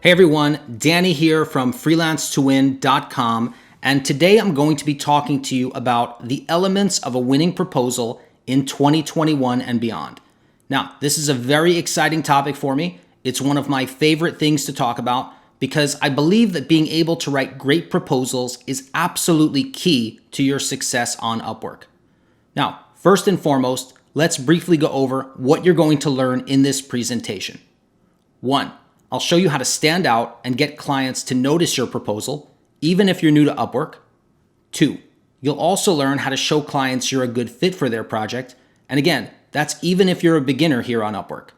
Hey everyone, Danny here from freelancetowin.com, and today I'm going to be talking to you about the elements of a winning proposal in 2021 and beyond. Now, this is a very exciting topic for me. It's one of my favorite things to talk about because I believe that being able to write great proposals is absolutely key to your success on Upwork. Now, first and foremost, let's briefly go over what you're going to learn in this presentation. 1. I'll show you how to stand out and get clients to notice your proposal, even if you're new to Upwork. 2. You'll also learn how to show clients you're a good fit for their project. And again, that's even if you're a beginner here on Upwork.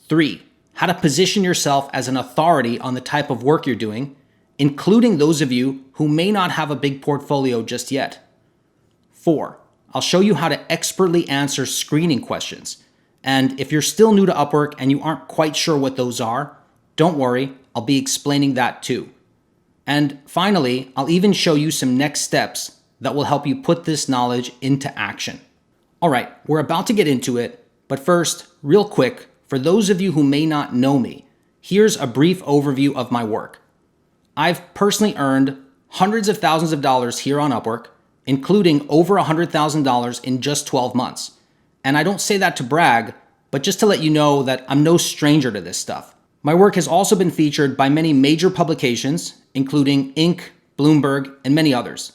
3. How to position yourself as an authority on the type of work you're doing, including those of you who may not have a big portfolio just yet. 4. I'll show you how to expertly answer screening questions. And if you're still new to Upwork and you aren't quite sure what those are, don't worry, I'll be explaining that too. And finally, I'll even show you some next steps that will help you put this knowledge into action. All right, we're about to get into it, but first, real quick, for those of you who may not know me, here's a brief overview of my work. I've personally earned hundreds of thousands of dollars here on Upwork, including over $100,000 in just 12 months. And I don't say that to brag, but just to let you know that I'm no stranger to this stuff. My work has also been featured by many major publications, including Inc., Bloomberg, and many others.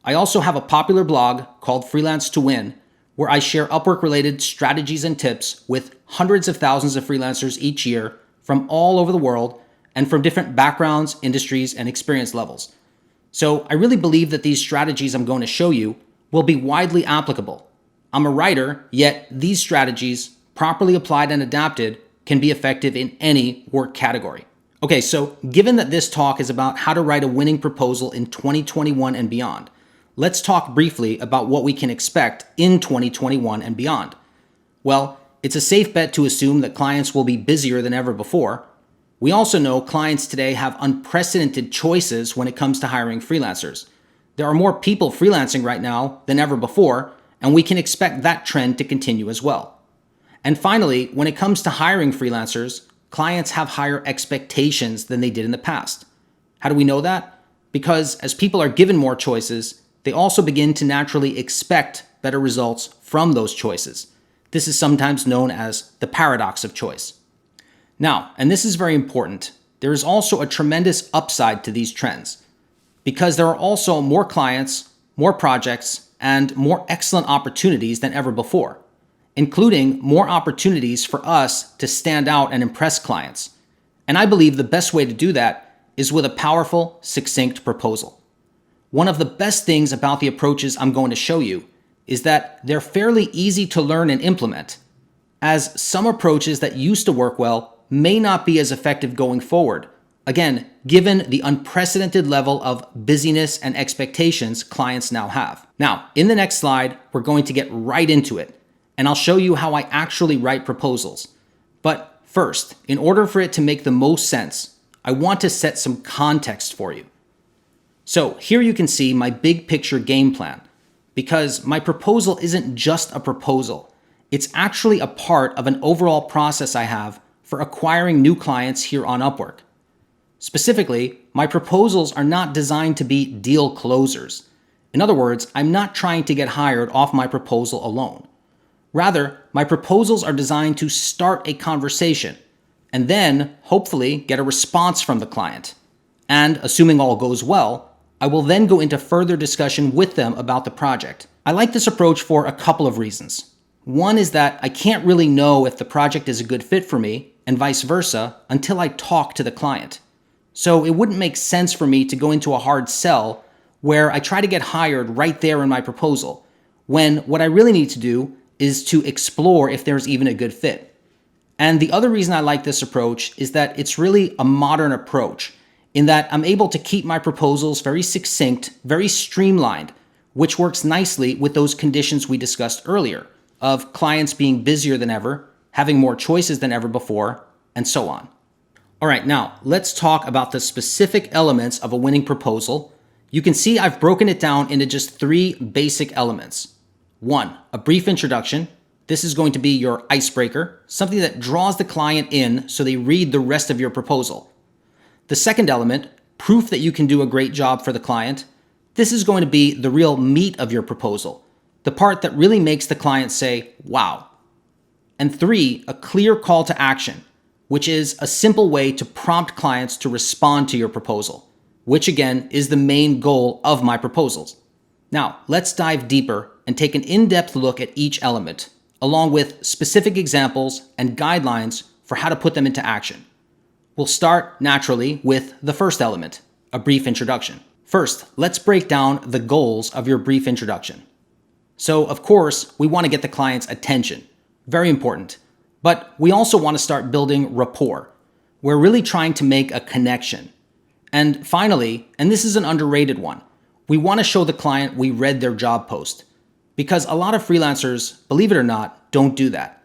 I also have a popular blog called Freelance to Win, where I share Upwork-related strategies and tips with hundreds of thousands of freelancers each year from all over the world and from different backgrounds, industries, and experience levels. So I really believe that these strategies I'm going to show you will be widely applicable. I'm a writer, yet these strategies, properly applied and adapted, can be effective in any work category. Okay, so given that this talk is about how to write a winning proposal in 2021 and beyond, let's talk briefly about what we can expect in 2021 and beyond. Well, it's a safe bet to assume that clients will be busier than ever before. We also know clients today have unprecedented choices when it comes to hiring freelancers. There are more people freelancing right now than ever before, and we can expect that trend to continue as well. And finally, when it comes to hiring freelancers, clients have higher expectations than they did in the past. How do we know that? Because as people are given more choices, they also begin to naturally expect better results from those choices. This is sometimes known as the paradox of choice. Now, and this is very important, there is also a tremendous upside to these trends because there are also more clients, more projects, and more excellent opportunities than ever before, including more opportunities for us to stand out and impress clients. And I believe the best way to do that is with a powerful, succinct proposal. One of the best things about the approaches I'm going to show you is that they're fairly easy to learn and implement, as some approaches that used to work well may not be as effective going forward. Again, given the unprecedented level of busyness and expectations clients now have. Now, in the next slide, we're going to get right into it, and I'll show you how I actually write proposals. But first, in order for it to make the most sense, I want to set some context for you. So here you can see my big picture game plan, because my proposal isn't just a proposal. It's actually a part of an overall process I have for acquiring new clients here on Upwork. Specifically, my proposals are not designed to be deal closers. In other words, I'm not trying to get hired off my proposal alone. Rather, my proposals are designed to start a conversation and then hopefully get a response from the client. And assuming all goes well, I will then go into further discussion with them about the project. I like this approach for a couple of reasons. One is that I can't really know if the project is a good fit for me and vice versa until I talk to the client. So it wouldn't make sense for me to go into a hard sell where I try to get hired right there in my proposal, when what I really need to do is to explore if there's even a good fit. And the other reason I like this approach is that it's really a modern approach in that I'm able to keep my proposals very succinct, very streamlined, which works nicely with those conditions we discussed earlier of clients being busier than ever, having more choices than ever before, and so on. All right, now let's talk about the specific elements of a winning proposal. You can see I've broken it down into just 3 basic elements. 1, a brief introduction. This is going to be your icebreaker, something that draws the client in so they read the rest of your proposal. The second element, proof that you can do a great job for the client, this is going to be the real meat of your proposal, the part that really makes the client say, wow. And three, a clear call to action, which is a simple way to prompt clients to respond to your proposal, which again is the main goal of my proposals. Now, let's dive deeper and take an in-depth look at each element, along with specific examples and guidelines for how to put them into action. We'll start, naturally, with the first element, a brief introduction. First, let's break down the goals of your brief introduction. So, of course, we want to get the client's attention. Very important. But we also want to start building rapport. We're really trying to make a connection. And finally, and this is an underrated one, we want to show the client we read their job post. Because a lot of freelancers, believe it or not, don't do that.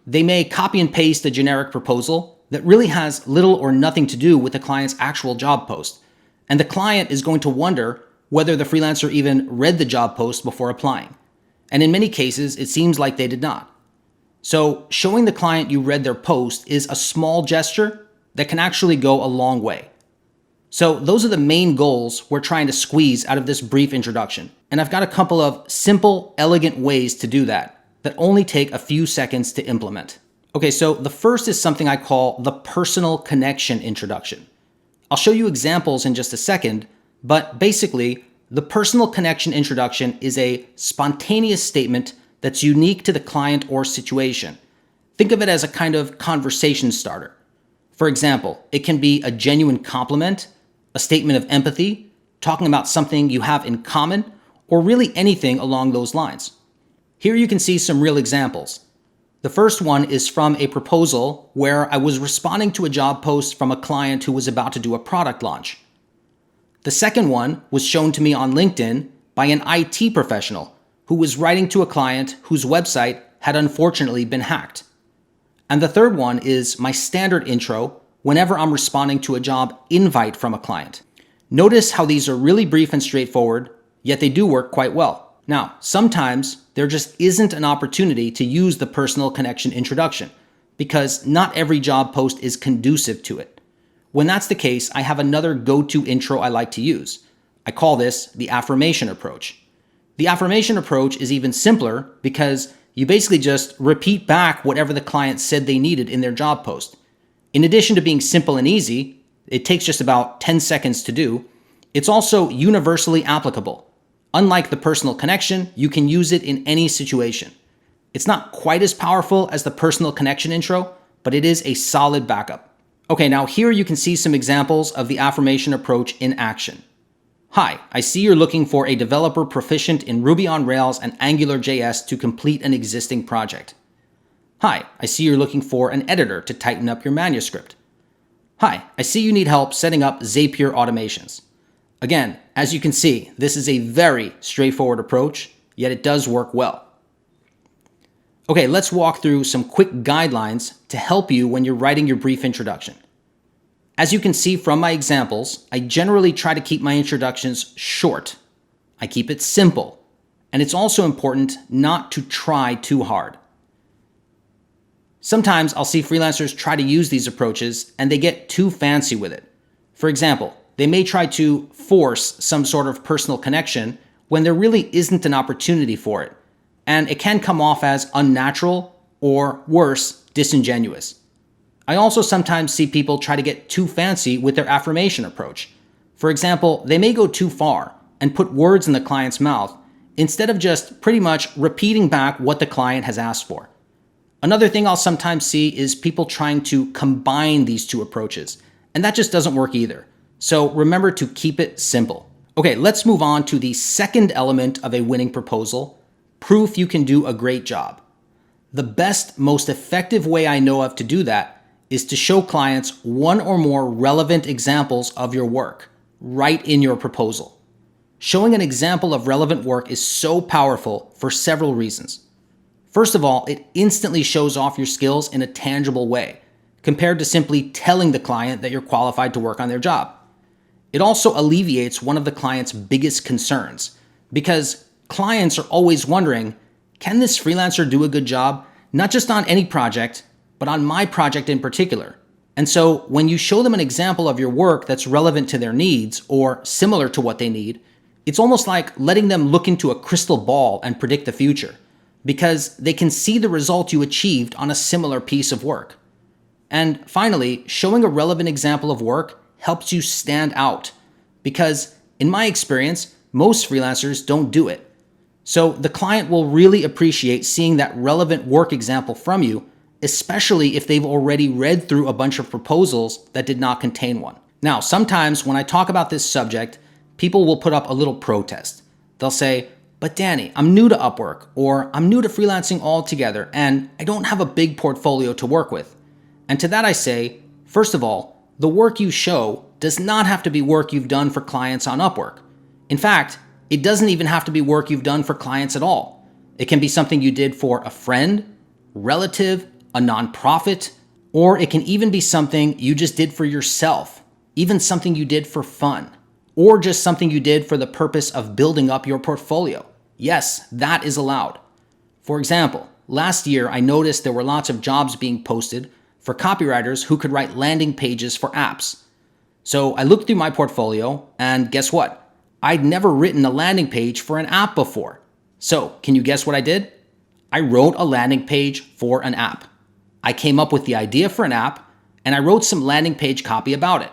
They may copy and paste a generic proposal that really has little or nothing to do with the client's actual job post. And the client is going to wonder whether the freelancer even read the job post before applying. And in many cases, it seems like they did not. So showing the client you read their post is a small gesture that can actually go a long way. So those are the main goals we're trying to squeeze out of this brief introduction. And I've got a couple of simple, elegant ways to do that only take a few seconds to implement. Okay, so the first is something I call the personal connection introduction. I'll show you examples in just a second, but basically, the personal connection introduction is a spontaneous statement that's unique to the client or situation. Think of it as a kind of conversation starter. For example, it can be a genuine compliment, a statement of empathy, talking about something you have in common, or really anything along those lines. Here you can see some real examples. The first one is from a proposal where I was responding to a job post from a client who was about to do a product launch. The second one was shown to me on LinkedIn by an IT professional who was writing to a client whose website had unfortunately been hacked. And the third one is my standard intro whenever I'm responding to a job invite from a client. Notice how these are really brief and straightforward, yet they do work quite well. Now, sometimes there just isn't an opportunity to use the personal connection introduction because not every job post is conducive to it. When that's the case, I have another go-to intro I like to use. I call this the affirmation approach. The affirmation approach is even simpler because you basically just repeat back whatever the client said they needed in their job post. In addition to being simple and easy, it takes just about 10 seconds to do, it's also universally applicable. Unlike the personal connection, you can use it in any situation. It's not quite as powerful as the personal connection intro, but it is a solid backup. Okay, now here you can see some examples of the affirmation approach in action. Hi, I see you're looking for a developer proficient in Ruby on Rails and AngularJS to complete an existing project. Hi, I see you're looking for an editor to tighten up your manuscript. Hi, I see you need help setting up Zapier automations. Again, as you can see, this is a very straightforward approach, yet it does work well. Okay, let's walk through some quick guidelines to help you when you're writing your brief introduction. As you can see from my examples, I generally try to keep my introductions short. I keep it simple, and it's also important not to try too hard. Sometimes I'll see freelancers try to use these approaches and they get too fancy with it. For example, they may try to force some sort of personal connection when there really isn't an opportunity for it, and it can come off as unnatural or, worse, disingenuous. I also sometimes see people try to get too fancy with their affirmation approach. For example, they may go too far and put words in the client's mouth instead of just pretty much repeating back what the client has asked for. Another thing I'll sometimes see is people trying to combine these two approaches, and that just doesn't work either. So remember to keep it simple. Okay, let's move on to the second element of a winning proposal, proof you can do a great job. The best, most effective way I know of to do that is to show clients one or more relevant examples of your work right in your proposal. Showing an example of relevant work is so powerful for several reasons. First of all, it instantly shows off your skills in a tangible way, compared to simply telling the client that you're qualified to work on their job. It also alleviates one of the client's biggest concerns, because clients are always wondering, can this freelancer do a good job, not just on any project, but on my project in particular? And so when you show them an example of your work that's relevant to their needs or similar to what they need, it's almost like letting them look into a crystal ball and predict the future, because they can see the result you achieved on a similar piece of work. And finally, showing a relevant example of work helps you stand out, because in my experience, most freelancers don't do it. So the client will really appreciate seeing that relevant work example from you, especially if they've already read through a bunch of proposals that did not contain one. Now, sometimes when I talk about this subject, people will put up a little protest. They'll say, "But Danny, I'm new to Upwork," or "I'm new to freelancing altogether, and I don't have a big portfolio to work with." And to that I say, first of all, the work you show does not have to be work you've done for clients on Upwork. In fact, it doesn't even have to be work you've done for clients at all. It can be something you did for a friend, relative, a nonprofit, or it can even be something you just did for yourself, even something you did for fun, or just something you did for the purpose of building up your portfolio. Yes, that is allowed. For example, last year I noticed there were lots of jobs being posted for copywriters who could write landing pages for apps. So I looked through my portfolio, and guess what? I'd never written a landing page for an app before. So can you guess what I did? I wrote a landing page for an app. I came up with the idea for an app, and I wrote some landing page copy about it.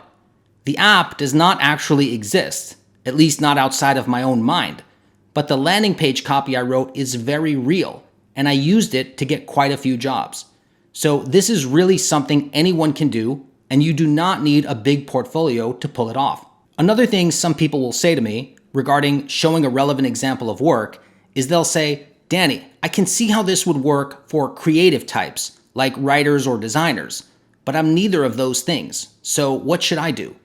The app does not actually exist, at least not outside of my own mind, but the landing page copy I wrote is very real, and I used it to get quite a few jobs. So this is really something anyone can do, and you do not need a big portfolio to pull it off. Another thing some people will say to me regarding showing a relevant example of work is they'll say, "Danny, I can see how this would work for creative types, like writers or designers, but I'm neither of those things, so what should I do?"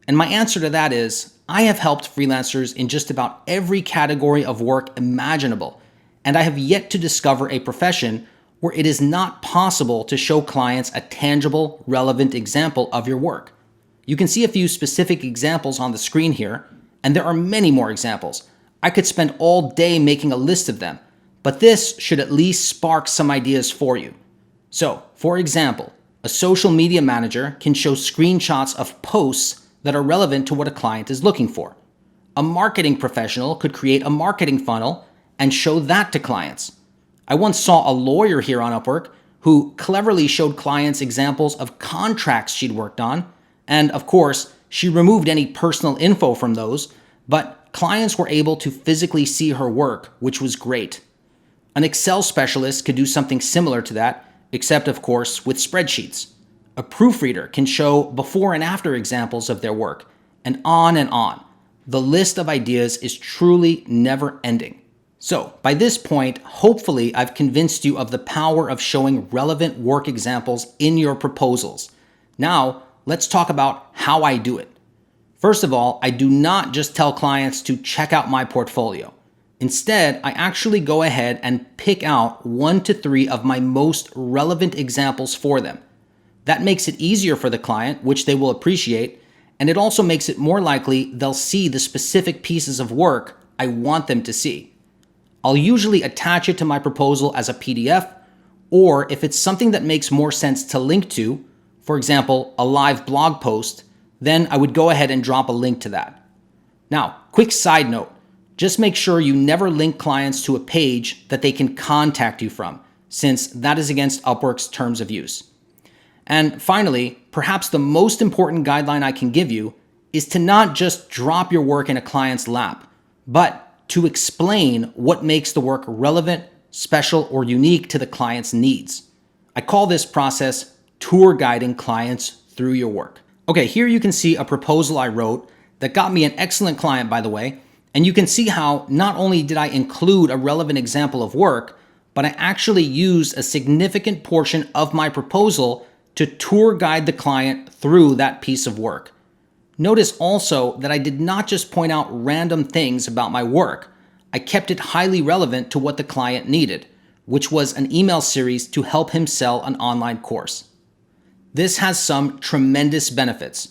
And my answer to that is, I have helped freelancers in just about every category of work imaginable, and I have yet to discover a profession where it is not possible to show clients a tangible, relevant example of your work. You can see a few specific examples on the screen here, and there are many more examples. I could spend all day making a list of them, but this should at least spark some ideas for you. So, for example, a social media manager can show screenshots of posts that are relevant to what a client is looking for. A marketing professional could create a marketing funnel and show that to clients. I once saw a lawyer here on Upwork who cleverly showed clients examples of contracts she'd worked on, and of course, she removed any personal info from those, but clients were able to physically see her work, which was great. An Excel specialist could do something similar to that, except of course with spreadsheets. A proofreader can show before and after examples of their work, and on and on. The list of ideas is truly never ending. So, by this point, hopefully I've convinced you of the power of showing relevant work examples in your proposals. Now, let's talk about how I do it. First of all, I do not just tell clients to check out my portfolio. Instead, I actually go ahead and pick out 1 to 3 of my most relevant examples for them. That makes it easier for the client, which they will appreciate, and it also makes it more likely they'll see the specific pieces of work I want them to see. I'll usually attach it to my proposal as a PDF, or if it's something that makes more sense to link to, for example, a live blog post, then I would go ahead and drop a link to that. Now, quick side note, just make sure you never link clients to a page that they can contact you from, since that is against Upwork's terms of use. And finally, perhaps the most important guideline I can give you is to not just drop your work in a client's lap, but to explain what makes the work relevant, special, or unique to the client's needs. I call this process tour guiding clients through your work. Okay, here you can see a proposal I wrote that got me an excellent client, by the way, and you can see how not only did I include a relevant example of work, but I actually used a significant portion of my proposal to tour guide the client through that piece of work. Notice also that I did not just point out random things about my work. I kept it highly relevant to what the client needed, which was an email series to help him sell an online course. This has some tremendous benefits.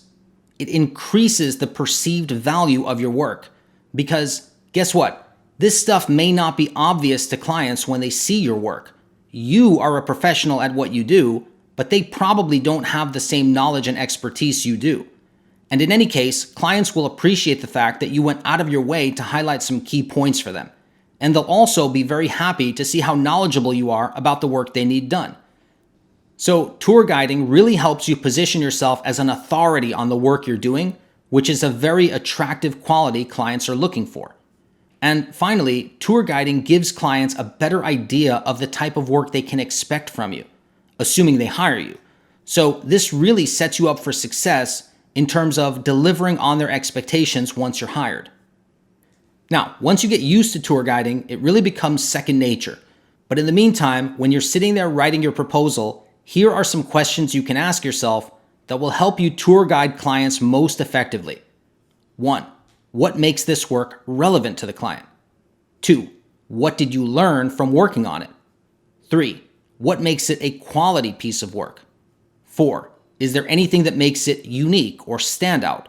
It increases the perceived value of your work because guess what? This stuff may not be obvious to clients when they see your work. You are a professional at what you do, but they probably don't have the same knowledge and expertise you do. And in any case, clients will appreciate the fact that you went out of your way to highlight some key points for them. And they'll also be very happy to see how knowledgeable you are about the work they need done. So tour guiding really helps you position yourself as an authority on the work you're doing, which is a very attractive quality clients are looking for. And finally, tour guiding gives clients a better idea of the type of work they can expect from you, assuming they hire you. So this really sets you up for success in terms of delivering on their expectations once you're hired. Now, once you get used to tour guiding, it really becomes second nature. But in the meantime, when you're sitting there writing your proposal, here are some questions you can ask yourself that will help you tour guide clients most effectively. 1. What makes this work relevant to the client? 2. What did you learn from working on it? 3. What makes it a quality piece of work? 4. Is there anything that makes it unique or stand out?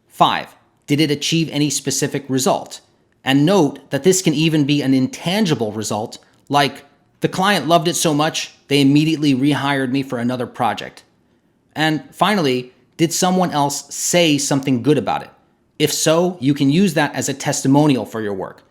5. Did it achieve any specific result? And note that this can even be an intangible result, like the client loved it so much, they immediately rehired me for another project. And finally, did someone else say something good about it? If so, you can use that as a testimonial for your work.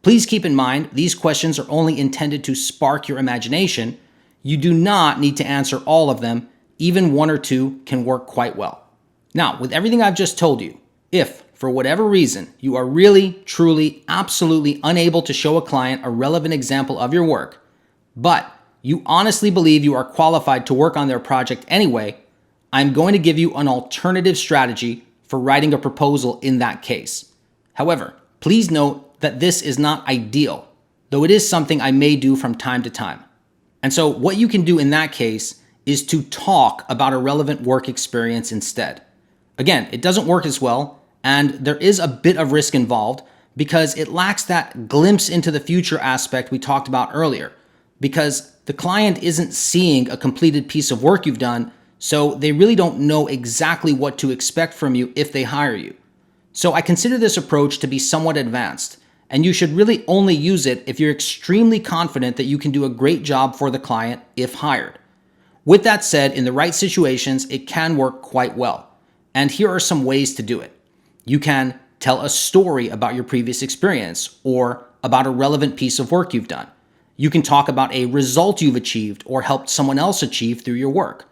Please keep in mind, these questions are only intended to spark your imagination. You do not need to answer all of them. Even 1 or 2 can work quite well. Now, with everything I've just told you, if, for whatever reason, you are really, truly, absolutely unable to show a client a relevant example of your work, but you honestly believe you are qualified to work on their project anyway, I'm going to give you an alternative strategy for writing a proposal in that case. However, please note that this is not ideal, though it is something I may do from time to time. And so what you can do in that case is to talk about a relevant work experience instead. Again, it doesn't work as well, and there is a bit of risk involved because it lacks that glimpse into the future aspect we talked about earlier, because the client isn't seeing a completed piece of work you've done, so they really don't know exactly what to expect from you if they hire you. So I consider this approach to be somewhat advanced, and you should really only use it if you're extremely confident that you can do a great job for the client if hired. With that said, in the right situations, it can work quite well. And here are some ways to do it. You can tell a story about your previous experience or about a relevant piece of work you've done. You can talk about a result you've achieved or helped someone else achieve through your work.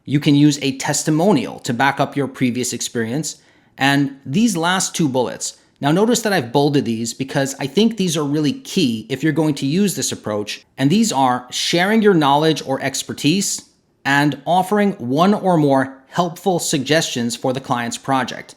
You can use a testimonial to back up your previous experience. And these last 2 bullets, now notice that I've bolded these because I think these are really key if you're going to use this approach. And these are sharing your knowledge or expertise and offering 1 or more helpful suggestions for the client's project.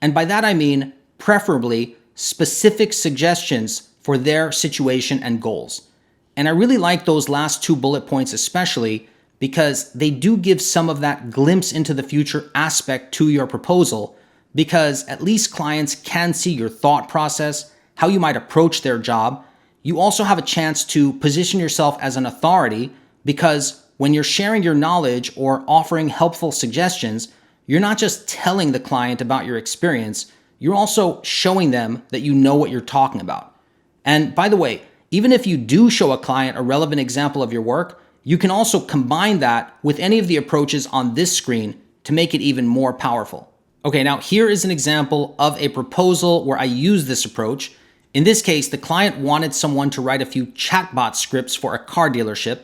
And by that I mean preferably specific suggestions for their situation and goals. And I really like those last 2 bullet points especially because they do give some of that glimpse into the future aspect to your proposal, because at least clients can see your thought process, how you might approach their job. You also have a chance to position yourself as an authority, because when you're sharing your knowledge or offering helpful suggestions, you're not just telling the client about your experience, you're also showing them that you know what you're talking about. And by the way, even if you do show a client a relevant example of your work, you can also combine that with any of the approaches on this screen to make it even more powerful. Okay, now here is an example of a proposal where I use this approach. In this case, the client wanted someone to write a few chatbot scripts for a car dealership.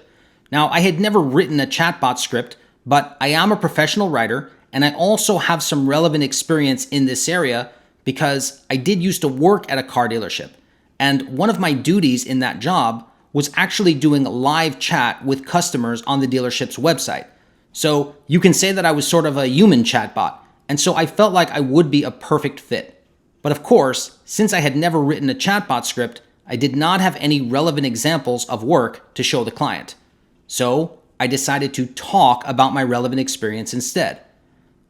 Now, I had never written a chatbot script, but I am a professional writer, and I also have some relevant experience in this area because I did used to work at a car dealership. And one of my duties in that job was actually doing live chat with customers on the dealership's website. So you can say that I was sort of a human chatbot, and so I felt like I would be a perfect fit. But of course, since I had never written a chatbot script, I did not have any relevant examples of work to show the client. So I decided to talk about my relevant experience instead.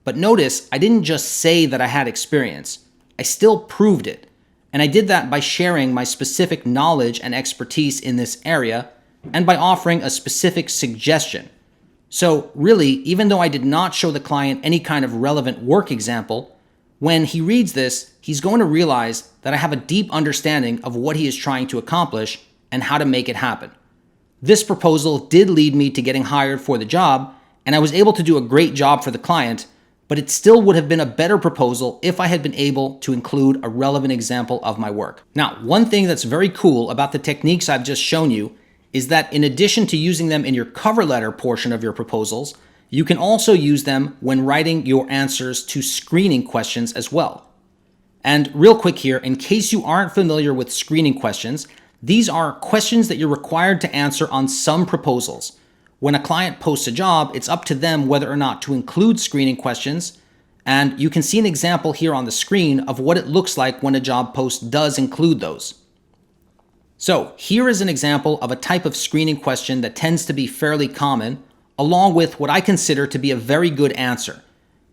But notice, I didn't just say that I had experience. I still proved it. And I did that by sharing my specific knowledge and expertise in this area and by offering a specific suggestion. So really, even though I did not show the client any kind of relevant work example, when he reads this, he's going to realize that I have a deep understanding of what he is trying to accomplish and how to make it happen. This proposal did lead me to getting hired for the job, and I was able to do a great job for the client, but it still would have been a better proposal if I had been able to include a relevant example of my work. Now, one thing that's very cool about the techniques I've just shown you is that in addition to using them in your cover letter portion of your proposals, you can also use them when writing your answers to screening questions as well. And real quick here, in case you aren't familiar with screening questions, these are questions that you're required to answer on some proposals. When a client posts a job, it's up to them whether or not to include screening questions, and you can see an example here on the screen of what it looks like when a job post does include those. So here is an example of a type of screening question that tends to be fairly common, along with what I consider to be a very good answer.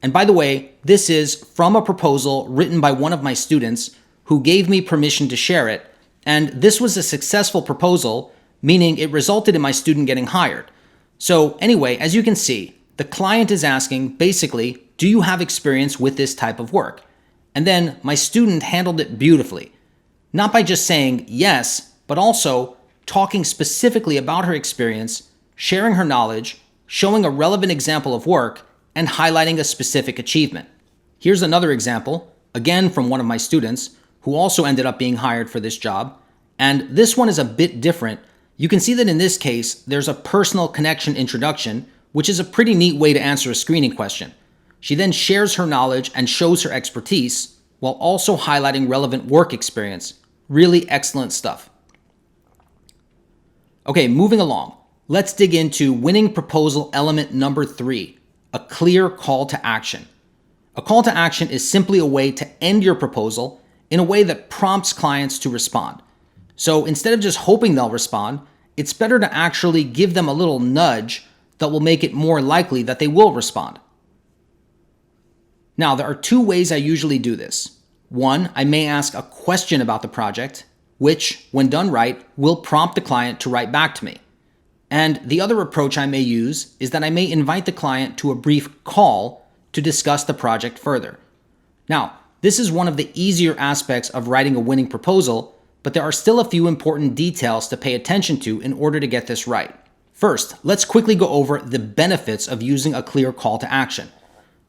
And by the way, this is from a proposal written by one of my students who gave me permission to share it, and this was a successful proposal, meaning it resulted in my student getting hired. So anyway, as you can see, the client is asking, basically, do you have experience with this type of work? And then my student handled it beautifully. Not by just saying yes, but also talking specifically about her experience, sharing her knowledge, showing a relevant example of work, and highlighting a specific achievement. Here's another example, again from one of my students, who also ended up being hired for this job. And this one is a bit different. You can see that in this case, there's a personal connection introduction, which is a pretty neat way to answer a screening question. She then shares her knowledge and shows her expertise, while also highlighting relevant work experience. Really excellent stuff. Okay, moving along. Let's dig into winning proposal element number 3, a clear call to action. A call to action is simply a way to end your proposal in a way that prompts clients to respond. So instead of just hoping they'll respond, it's better to actually give them a little nudge that will make it more likely that they will respond. Now, there are 2 ways I usually do this. One, I may ask a question about the project, which, when done right, will prompt the client to write back to me. And the other approach I may use is that I may invite the client to a brief call to discuss the project further. Now, this is one of the easier aspects of writing a winning proposal, but there are still a few important details to pay attention to in order to get this right. First, let's quickly go over the benefits of using a clear call to action.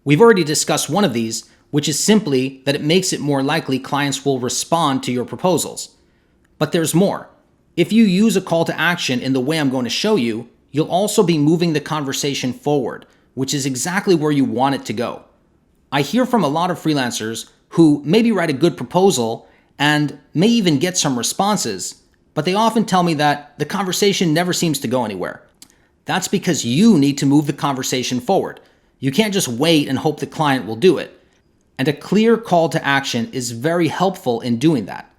We've already discussed one of these, which is simply that it makes it more likely clients will respond to your proposals. But there's more. If you use a call to action in the way I'm going to show you, you'll also be moving the conversation forward, which is exactly where you want it to go. I hear from a lot of freelancers who maybe write a good proposal and may even get some responses, but they often tell me that the conversation never seems to go anywhere. That's because you need to move the conversation forward. You can't just wait and hope the client will do it. And a clear call to action is very helpful in doing that.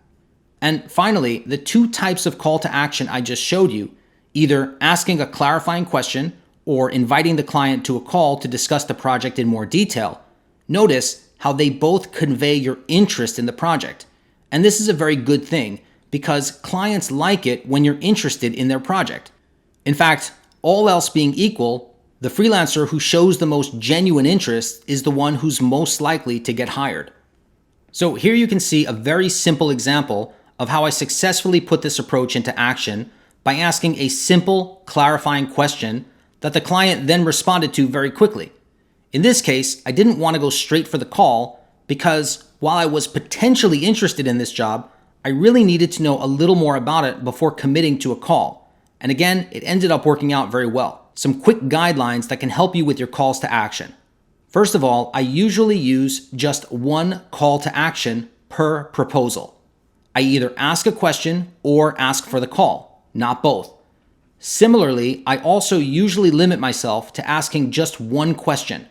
And finally, the 2 types of call to action I just showed you, either asking a clarifying question or inviting the client to a call to discuss the project in more detail, notice how they both convey your interest in the project. And this is a very good thing because clients like it when you're interested in their project. In fact, all else being equal, the freelancer who shows the most genuine interest is the one who's most likely to get hired. So here you can see a very simple example of how I successfully put this approach into action by asking a simple, clarifying question that the client then responded to very quickly. In this case, I didn't want to go straight for the call because while I was potentially interested in this job, I really needed to know a little more about it before committing to a call. And again, it ended up working out very well. Some quick guidelines that can help you with your calls to action. First of all, I usually use just one call to action per proposal. I either ask a question or ask for the call, not both. Similarly, I also usually limit myself to asking just one question.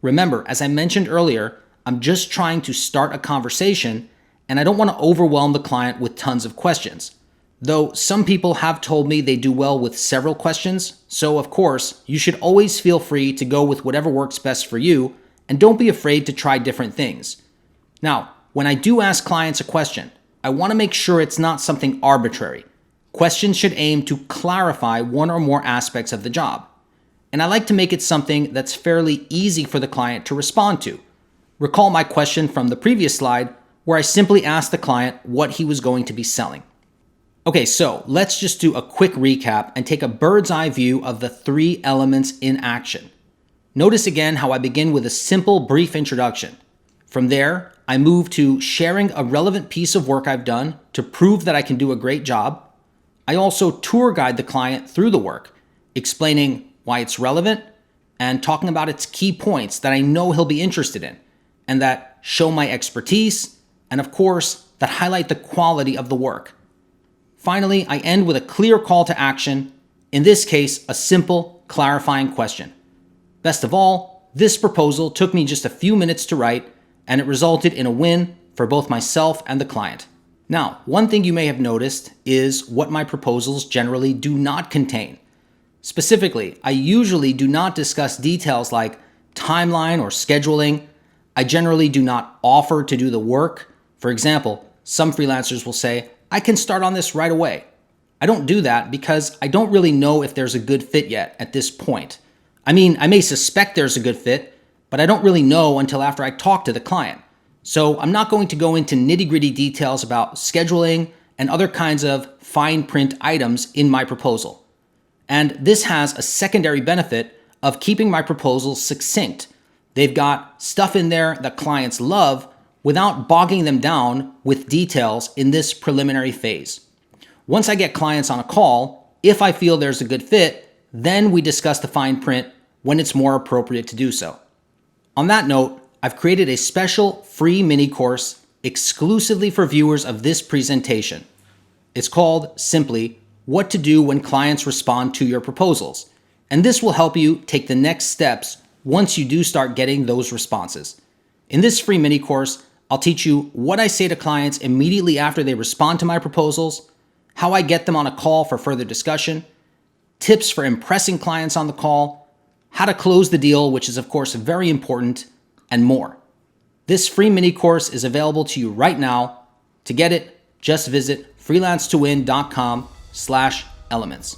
Remember, as I mentioned earlier, I'm just trying to start a conversation and I don't want to overwhelm the client with tons of questions. Though some people have told me they do well with several questions, so of course, you should always feel free to go with whatever works best for you and don't be afraid to try different things. Now, when I do ask clients a question, I want to make sure it's not something arbitrary. Questions should aim to clarify one or more aspects of the job. And I like to make it something that's fairly easy for the client to respond to. Recall my question from the previous slide where I simply asked the client what he was going to be selling. Okay, so let's just do a quick recap and take a bird's eye view of the 3 elements in action. Notice again how I begin with a simple, brief introduction. From there, I move to sharing a relevant piece of work I've done to prove that I can do a great job. I also tour guide the client through the work, explaining why it's relevant and talking about its key points that I know he'll be interested in and that show my expertise and, of course, that highlight the quality of the work. Finally, I end with a clear call to action, in this case, a simple, clarifying question. Best of all, this proposal took me just a few minutes to write, and it resulted in a win for both myself and the client. Now, one thing you may have noticed is what my proposals generally do not contain. Specifically, I usually do not discuss details like timeline or scheduling. I generally do not offer to do the work. For example, some freelancers will say, I can start on this right away. I don't do that because I don't really know if there's a good fit yet at this point. I mean, I may suspect there's a good fit, but I don't really know until after I talk to the client. So I'm not going to go into nitty-gritty details about scheduling and other kinds of fine print items in my proposal. And this has a secondary benefit of keeping my proposals succinct. They've got stuff in there that clients love without bogging them down with details in this preliminary phase. Once I get clients on a call, if I feel there's a good fit, then we discuss the fine print when it's more appropriate to do so. On that note, I've created a special free mini course exclusively for viewers of this presentation. It's called simply What to Do When Clients Respond to Your Proposals. And this will help you take the next steps once you do start getting those responses. In this free mini course, I'll teach you what I say to clients immediately after they respond to my proposals, how I get them on a call for further discussion, tips for impressing clients on the call, how to close the deal, which is of course very important, and more. This free mini course is available to you right now. To get it, just visit freelancetowin.com/elements.